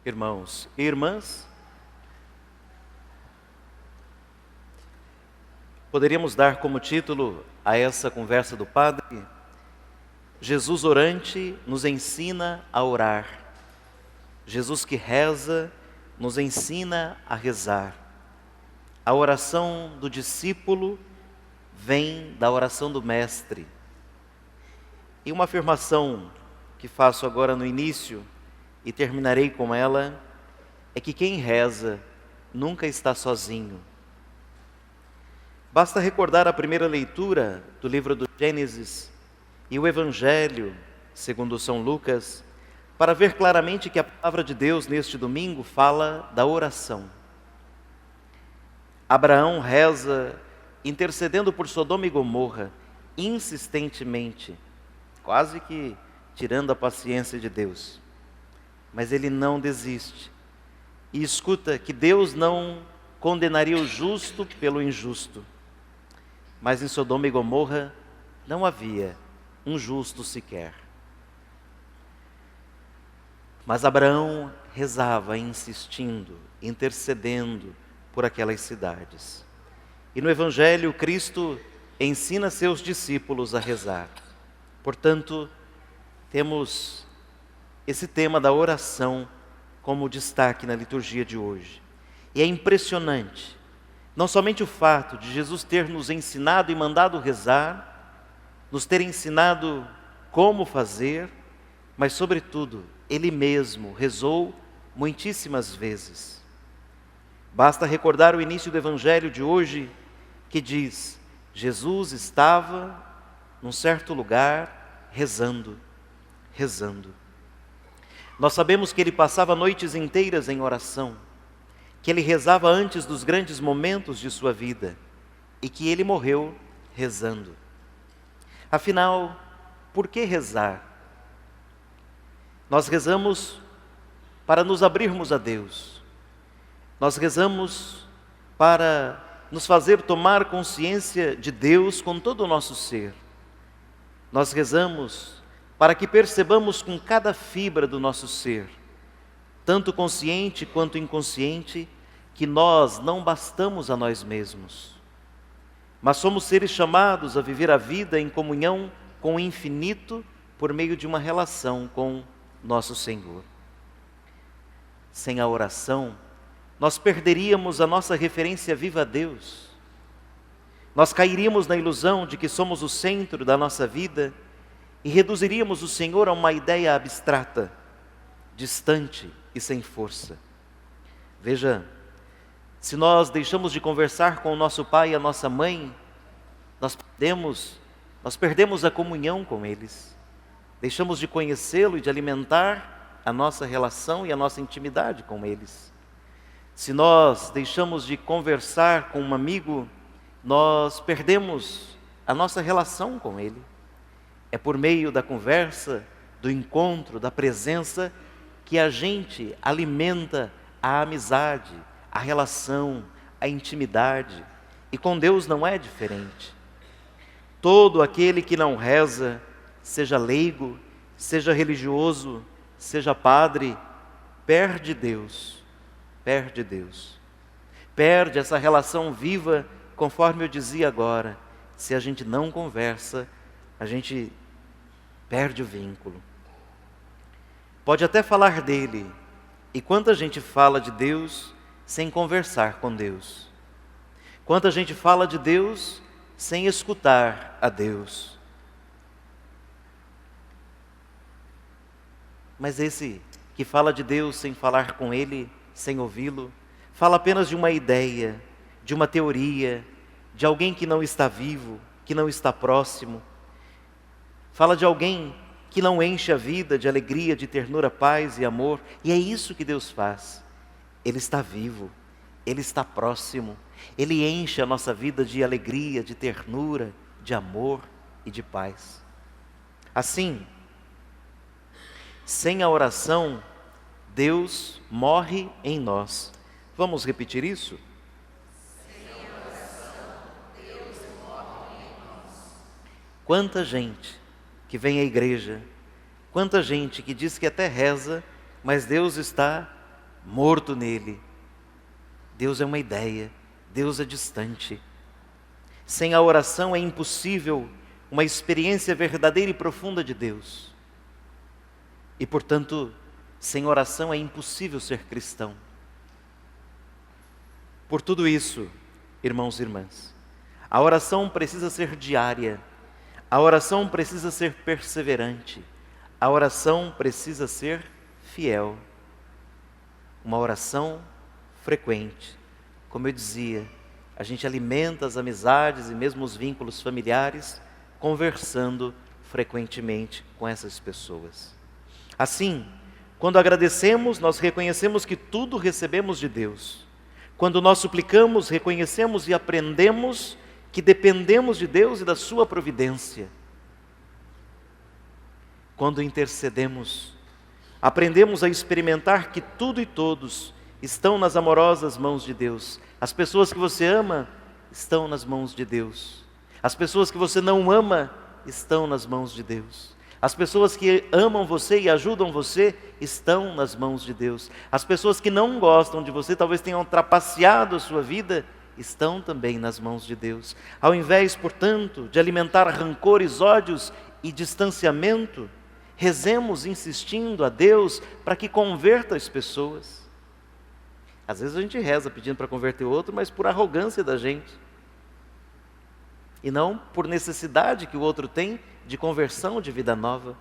Irmãos e irmãs, poderíamos dar como título a essa conversa do Padre: Jesus orante nos ensina a orar. Jesus que reza nos ensina a rezar. A oração do discípulo vem da oração do Mestre. E uma afirmação que faço agora no início e terminarei com ela é que quem reza nunca está sozinho. Basta recordar a primeira leitura do livro do Gênesis e o Evangelho segundo São Lucas para ver claramente que a palavra de Deus neste domingo fala da oração. Abraão reza intercedendo por Sodoma e Gomorra insistentemente, quase que tirando a paciência de Deus. Mas ele não desiste e escuta que Deus não condenaria o justo pelo injusto. Mas em Sodoma e Gomorra não havia um justo sequer. Mas Abraão rezava insistindo, intercedendo por aquelas cidades. E no Evangelho, Cristo ensina seus discípulos a rezar. Portanto, temos esse tema da oração como destaque na liturgia de hoje. E é impressionante, não somente o fato de Jesus ter nos ensinado e mandado rezar, nos ter ensinado como fazer, mas sobretudo, Ele mesmo rezou muitíssimas vezes. Basta recordar o início do Evangelho de hoje, que diz: Jesus estava num certo lugar rezando. Nós sabemos que Ele passava noites inteiras em oração, que Ele rezava antes dos grandes momentos de sua vida e que Ele morreu rezando. Afinal, por que rezar? Nós rezamos para nos abrirmos a Deus. Nós rezamos para nos fazer tomar consciência de Deus com todo o nosso ser. Nós rezamos para que percebamos com cada fibra do nosso ser, tanto consciente quanto inconsciente, que nós não bastamos a nós mesmos, mas somos seres chamados a viver a vida em comunhão com o infinito por meio de uma relação com nosso Senhor. Sem a oração, nós perderíamos a nossa referência viva a Deus. Nós cairíamos na ilusão de que somos o centro da nossa vida e reduziríamos o Senhor a uma ideia abstrata, distante e sem força. Veja, se nós deixamos de conversar com o nosso pai e a nossa mãe, nós perdemos a comunhão com eles. Deixamos de conhecê-lo e de alimentar a nossa relação e a nossa intimidade com eles. Se nós deixamos de conversar com um amigo, nós perdemos a nossa relação com ele. É por meio da conversa, do encontro, da presença, que a gente alimenta a amizade, a relação, a intimidade. E com Deus não é diferente. Todo aquele que não reza, seja leigo, seja religioso, seja padre, perde Deus. Perde Deus. Perde essa relação viva, conforme eu dizia agora. Se a gente não conversa, a gente perde o vínculo. Pode até falar dele, e quanta gente fala de Deus sem conversar com Deus. Quanta gente fala de Deus sem escutar a Deus. Mas esse que fala de Deus sem falar com Ele, sem ouvi-lo, fala apenas de uma ideia, de uma teoria, de alguém que não está vivo, que não está próximo. Fala de alguém que não enche a vida de alegria, de ternura, paz e amor. E é isso que Deus faz. Ele está vivo, Ele está próximo, Ele enche a nossa vida de alegria, de ternura, de amor e de paz. Assim, sem a oração, Deus morre em nós. Vamos repetir isso? Sem a oração, Deus morre em nós. Quanta gente que vem à igreja, quanta gente que diz que até reza, mas Deus está morto nele. Deus é uma ideia, Deus é distante. Sem a oração é impossível uma experiência verdadeira e profunda de Deus. E, portanto, sem oração é impossível ser cristão. Por tudo isso, irmãos e irmãs, a oração precisa ser diária, a oração precisa ser perseverante, a oração precisa ser fiel. Uma oração frequente. Como eu dizia, a gente alimenta as amizades e mesmo os vínculos familiares conversando frequentemente com essas pessoas. Assim, quando agradecemos, nós reconhecemos que tudo recebemos de Deus. Quando nós suplicamos, reconhecemos e aprendemos que dependemos de Deus e da sua providência. Quando intercedemos, aprendemos a experimentar que tudo e todos estão nas amorosas mãos de Deus. As pessoas que você ama estão nas mãos de Deus. As pessoas que você não ama estão nas mãos de Deus. As pessoas que amam você e ajudam você estão nas mãos de Deus. As pessoas que não gostam de você, talvez tenham trapaceado a sua vida, estão também nas mãos de Deus. Ao invés, portanto, de alimentar rancores, ódios e distanciamento, rezemos insistindo a Deus para que converta as pessoas. Às vezes a gente reza pedindo para converter o outro, mas por arrogância da gente. E não por necessidade que o outro tem de conversão, de vida nova.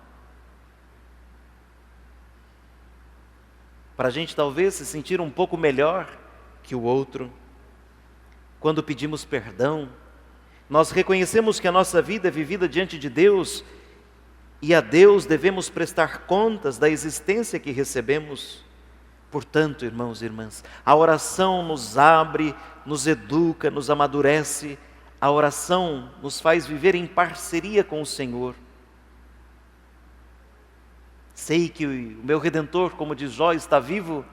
Para a gente talvez se sentir um pouco melhor que o outro. Quando pedimos perdão, nós reconhecemos que a nossa vida é vivida diante de Deus e a Deus devemos prestar contas da existência que recebemos. Portanto, irmãos e irmãs, a oração nos abre, nos educa, nos amadurece. A oração nos faz viver em parceria com o Senhor. Sei que o meu Redentor, como diz Jó, está vivo.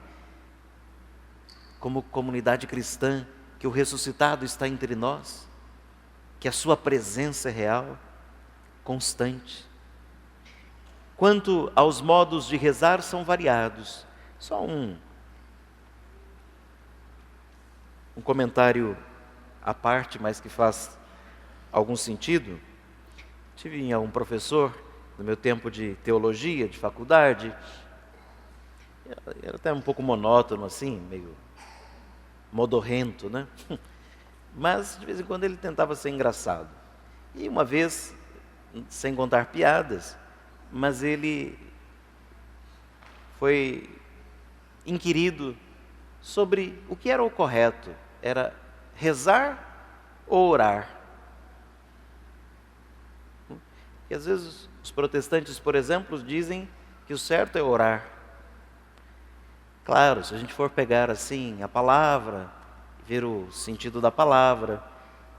Como comunidade cristã, que o ressuscitado está entre nós, que a sua presença é real, constante. Quanto aos modos de rezar, são variados. Só um comentário à parte, mas que faz algum sentido. Tive um professor no meu tempo de teologia, de faculdade, era até um pouco monótono assim, meio modorrento, né? Mas de vez em quando ele tentava ser engraçado. E uma vez, sem contar piadas, mas ele foi inquirido sobre o que era o correto. Era rezar ou orar? E às vezes os protestantes, por exemplo, dizem que o certo é orar. Claro, se a gente for pegar assim a palavra, ver o sentido da palavra,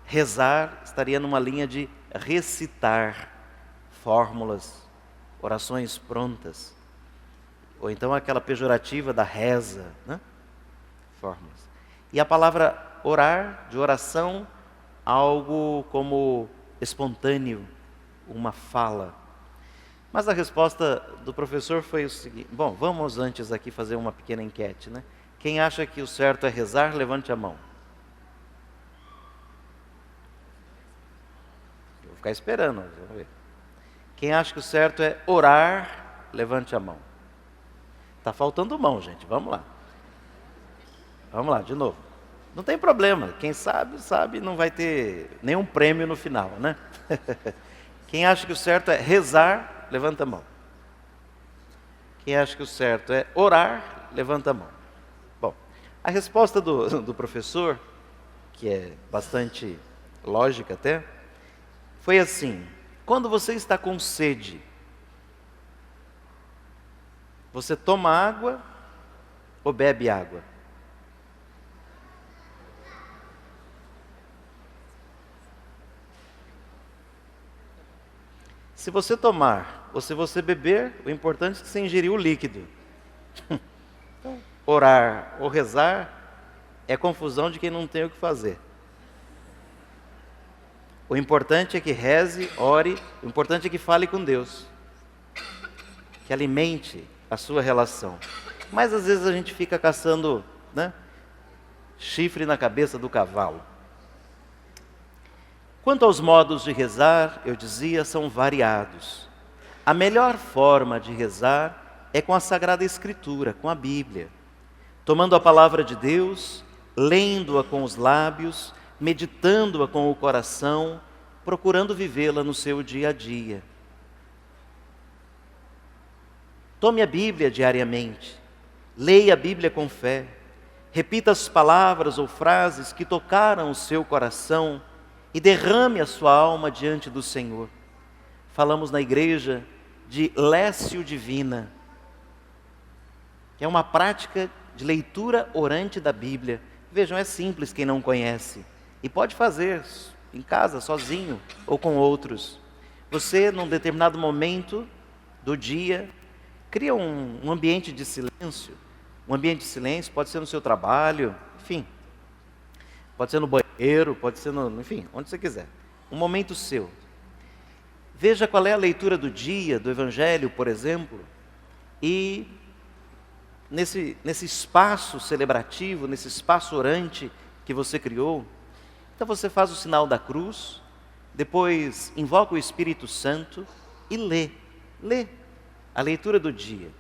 rezar estaria numa linha de recitar fórmulas, orações prontas. Ou então aquela pejorativa da reza, né? Fórmulas. E a palavra orar, de oração, algo como espontâneo, uma fala. Mas a resposta do professor foi o seguinte: bom, vamos antes aqui fazer uma pequena enquete, né? Quem acha que o certo é rezar, levante a mão. Eu vou ficar esperando, vamos ver. Quem acha que o certo é orar, levante a mão. Está faltando mão, gente, vamos lá. Vamos lá, de novo. Não tem problema, quem sabe, sabe, não vai ter nenhum prêmio no final, né? Quem acha que o certo é rezar, levanta a mão. Quem acha que o certo é orar, levanta a mão. Bom, a resposta do professor, que é bastante lógica até, foi assim: quando você está com sede, você toma água ou bebe água? Se você tomar ou se você beber, o importante é que você ingeriu o líquido. Então, orar ou rezar é confusão de quem não tem o que fazer. O importante é que reze, ore, o importante é que fale com Deus, que alimente a sua relação. mas às vezes a gente fica caçando, né, chifre na cabeça do cavalo. Quanto aos modos de rezar, eu dizia, são variados. A melhor forma de rezar é com a Sagrada Escritura, com a Bíblia, tomando a palavra de Deus, lendo-a com os lábios, meditando-a com o coração, procurando vivê-la no seu dia a dia. Tome a Bíblia diariamente, leia a Bíblia com fé, repita as palavras ou frases que tocaram o seu coração e derrame a sua alma diante do Senhor. Falamos na igreja de Lécio Divina, que é uma prática de leitura orante da Bíblia. Vejam, é simples quem não conhece, e pode fazer em casa, sozinho ou com outros. Você, num determinado momento do dia, cria um ambiente de silêncio. Um ambiente de silêncio pode ser no seu trabalho, enfim. Pode ser no banheiro, pode ser enfim, onde você quiser. Um momento seu. Veja qual é a leitura do dia, do Evangelho, por exemplo, e nesse espaço celebrativo, nesse espaço orante que você criou, então você faz o sinal da cruz, depois invoca o Espírito Santo e lê a leitura do dia.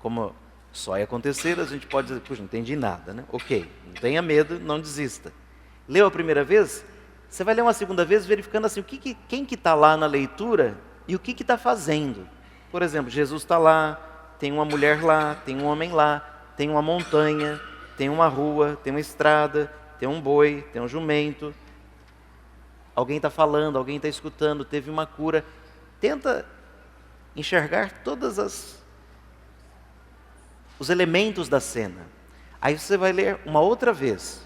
Como só ia acontecer, a gente pode dizer, puxa, não entendi nada, né? Ok, não tenha medo, não desista. Leu a primeira vez, você vai ler uma segunda vez verificando assim, quem que está lá na leitura e o que está fazendo. Por exemplo, Jesus está lá, tem uma mulher lá, tem um homem lá, tem uma montanha, tem uma rua, tem uma estrada, tem um boi, tem um jumento. Alguém está falando, alguém está escutando, teve uma cura. Tenta enxergar todos os elementos da cena. Aí você vai ler uma outra vez.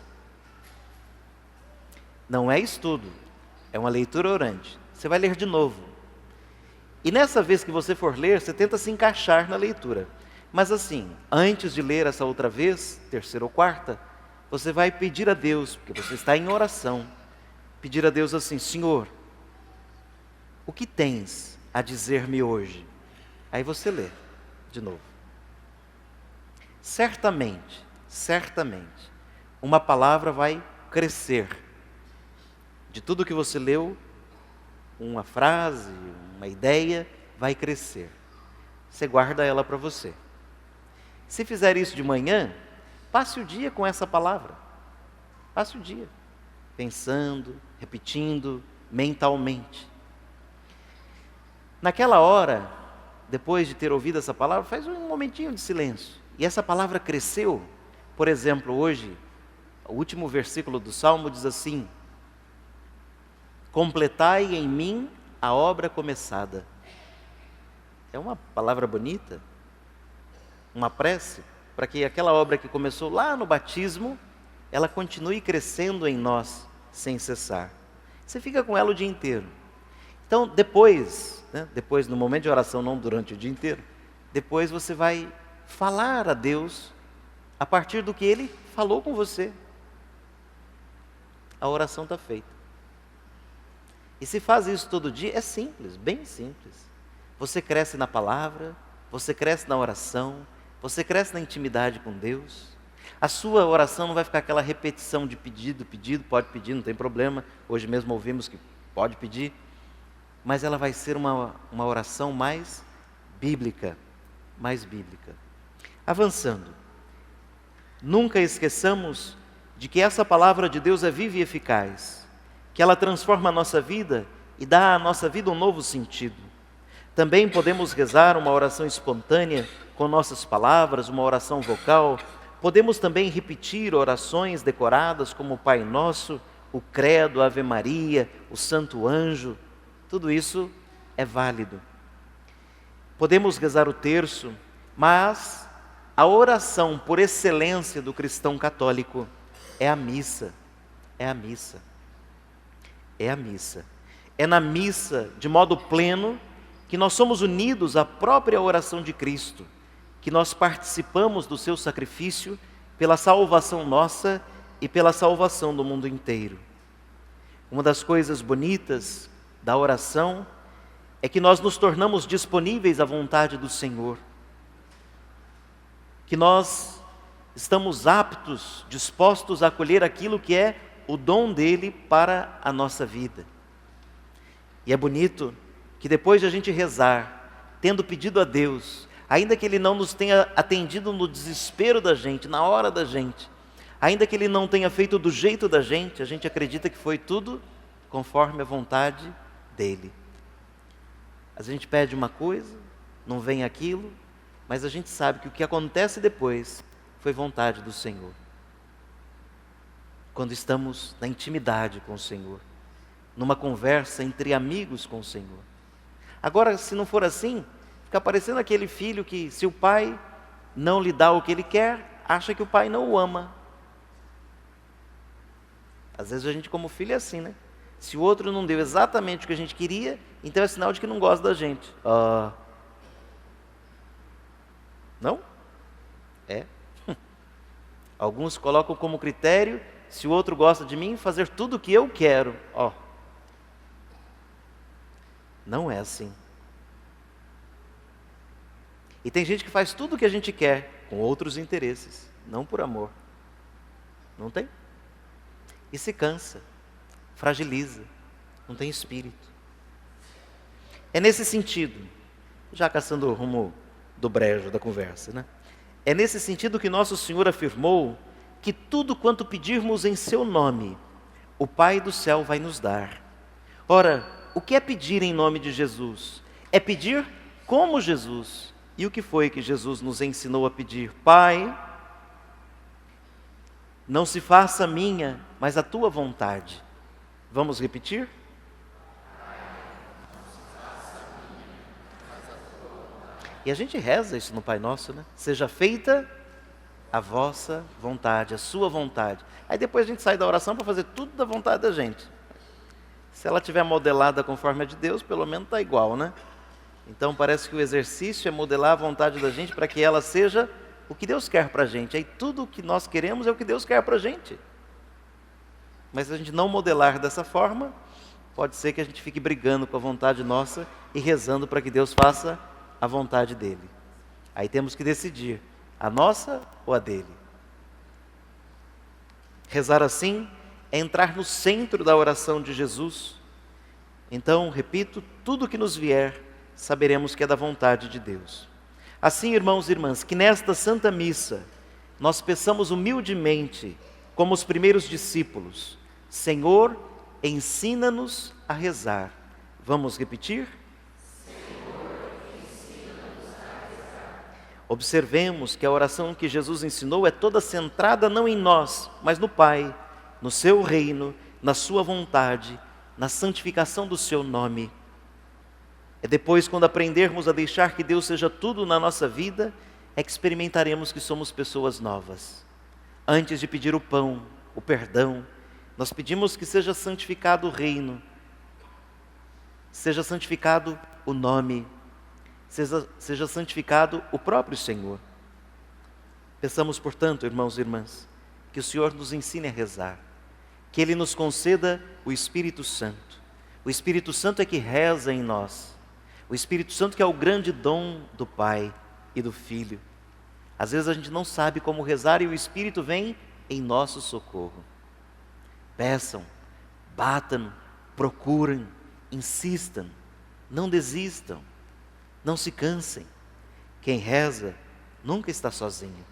Não é estudo, é uma leitura orante. Você vai ler de novo. E nessa vez que você for ler, você tenta se encaixar na leitura. Mas assim, antes de ler essa outra vez, terceira ou quarta, você vai pedir a Deus, porque você está em oração, pedir a Deus assim, Senhor, o que tens a dizer-me hoje? Aí você lê de novo. Certamente, uma palavra vai crescer. De tudo que você leu, uma frase, uma ideia, vai crescer. Você guarda ela para você. Se fizer isso de manhã, passe o dia com essa palavra. Passe o dia, pensando, repetindo, mentalmente. Naquela hora, depois de ter ouvido essa palavra, faz um momentinho de silêncio. E essa palavra cresceu. Por exemplo, hoje, o último versículo do Salmo diz assim: completai em mim a obra começada. É uma palavra bonita, uma prece, para que aquela obra que começou lá no batismo, ela continue crescendo em nós, sem cessar. Você fica com ela o dia inteiro. Então, depois no momento de oração, não durante o dia inteiro, depois você vai falar a Deus a partir do que Ele falou com você. A oração está feita. E se faz isso todo dia, é simples, bem simples. Você cresce na palavra, você cresce na oração, você cresce na intimidade com Deus. A sua oração não vai ficar aquela repetição de pedido, pode pedir, não tem problema. Hoje mesmo ouvimos que pode pedir. Mas ela vai ser uma oração mais bíblica. Avançando. Nunca esqueçamos de que essa palavra de Deus é viva e eficaz, que ela transforma a nossa vida e dá à nossa vida um novo sentido. Também podemos rezar uma oração espontânea com nossas palavras, uma oração vocal. Podemos também repetir orações decoradas como o Pai Nosso, o Credo, a Ave Maria, o Santo Anjo. Tudo isso é válido. Podemos rezar o terço, mas a oração por excelência do cristão católico é a missa. É na missa, de modo pleno, que nós somos unidos à própria oração de Cristo, que nós participamos do seu sacrifício pela salvação nossa e pela salvação do mundo inteiro. Uma das coisas bonitas da oração é que nós nos tornamos disponíveis à vontade do Senhor. que nós estamos aptos, dispostos a acolher aquilo que é o dom dele para a nossa vida. E é bonito que depois de a gente rezar, tendo pedido a Deus, ainda que Ele não nos tenha atendido no desespero da gente, na hora da gente, ainda que Ele não tenha feito do jeito da gente, a gente acredita que foi tudo conforme a vontade dEle. A gente pede uma coisa, não vem aquilo, mas a gente sabe que o que acontece depois foi vontade do Senhor. Quando estamos na intimidade com o Senhor, numa conversa entre amigos com o Senhor. Agora, se não for assim, fica parecendo aquele filho que, se o pai não lhe dá o que ele quer, acha que o pai não o ama. Às vezes a gente como filho é assim, né? Se o outro não deu exatamente o que a gente queria, então é sinal de que não gosta da gente. Não? É. Alguns colocam como critério, se o outro gosta de mim, fazer tudo o que eu quero. Não é assim. E tem gente que faz tudo o que a gente quer, com outros interesses, não por amor. Não tem? E se cansa, fragiliza, não tem espírito. É nesse sentido, já caçando o rumo do brejo da conversa, né? É nesse sentido que nosso Senhor afirmou que tudo quanto pedirmos em seu nome, o Pai do céu vai nos dar. Ora, o que é pedir em nome de Jesus? É pedir como Jesus. E o que foi que Jesus nos ensinou a pedir? Pai, não se faça a minha, mas a tua vontade. Vamos repetir? E a gente reza isso no Pai Nosso, né? Seja feita a vossa vontade, a sua vontade. Aí depois a gente sai da oração para fazer tudo da vontade da gente. Se ela estiver modelada conforme a de Deus, pelo menos está igual, né? Então parece que o exercício é modelar a vontade da gente para que ela seja o que Deus quer para a gente. Aí tudo o que nós queremos é o que Deus quer para a gente. Mas se a gente não modelar dessa forma, pode ser que a gente fique brigando com a vontade nossa e rezando para que Deus faça a vontade dele. Aí temos que decidir, a nossa ou a dele. Rezar assim é entrar no centro da oração de Jesus. Então, repito, tudo que nos vier, saberemos que é da vontade de Deus. Assim, irmãos e irmãs, que nesta Santa Missa, nós peçamos humildemente, como os primeiros discípulos, Senhor, ensina-nos a rezar. Vamos repetir? Observemos que a oração que Jesus ensinou é toda centrada não em nós, mas no Pai, no seu reino, na sua vontade, na santificação do seu nome. É depois, quando aprendermos a deixar que Deus seja tudo na nossa vida, é que experimentaremos que somos pessoas novas. Antes de pedir o pão, o perdão, nós pedimos que seja santificado o reino, seja santificado o nome, seja santificado o próprio Senhor. Peçamos, portanto, irmãos e irmãs, que o Senhor nos ensine a rezar, que Ele nos conceda o Espírito Santo. O Espírito Santo é que reza em nós. O Espírito Santo que é o grande dom do Pai e do Filho. Às vezes a gente não sabe como rezar e o Espírito vem em nosso socorro. Peçam, batam, procurem, insistam, não desistam. Não se cansem. Quem reza nunca está sozinho.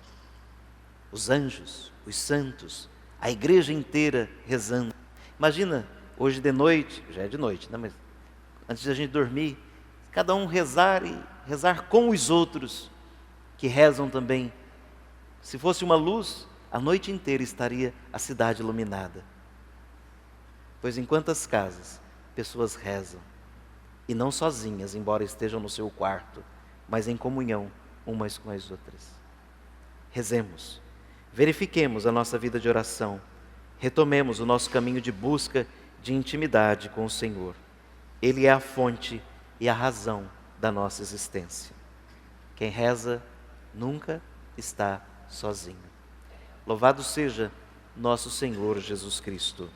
Os anjos, os santos, a igreja inteira rezando. Imagina, hoje de noite, já é de noite, né? Mas antes de a gente dormir, cada um rezar e rezar com os outros que rezam também. Se fosse uma luz, a noite inteira estaria a cidade iluminada. Pois em quantas casas pessoas rezam, e não sozinhas, embora estejam no seu quarto, mas em comunhão umas com as outras. Rezemos, verifiquemos a nossa vida de oração, retomemos o nosso caminho de busca de intimidade com o Senhor. Ele é a fonte e a razão da nossa existência. Quem reza nunca está sozinho. Louvado seja nosso Senhor Jesus Cristo.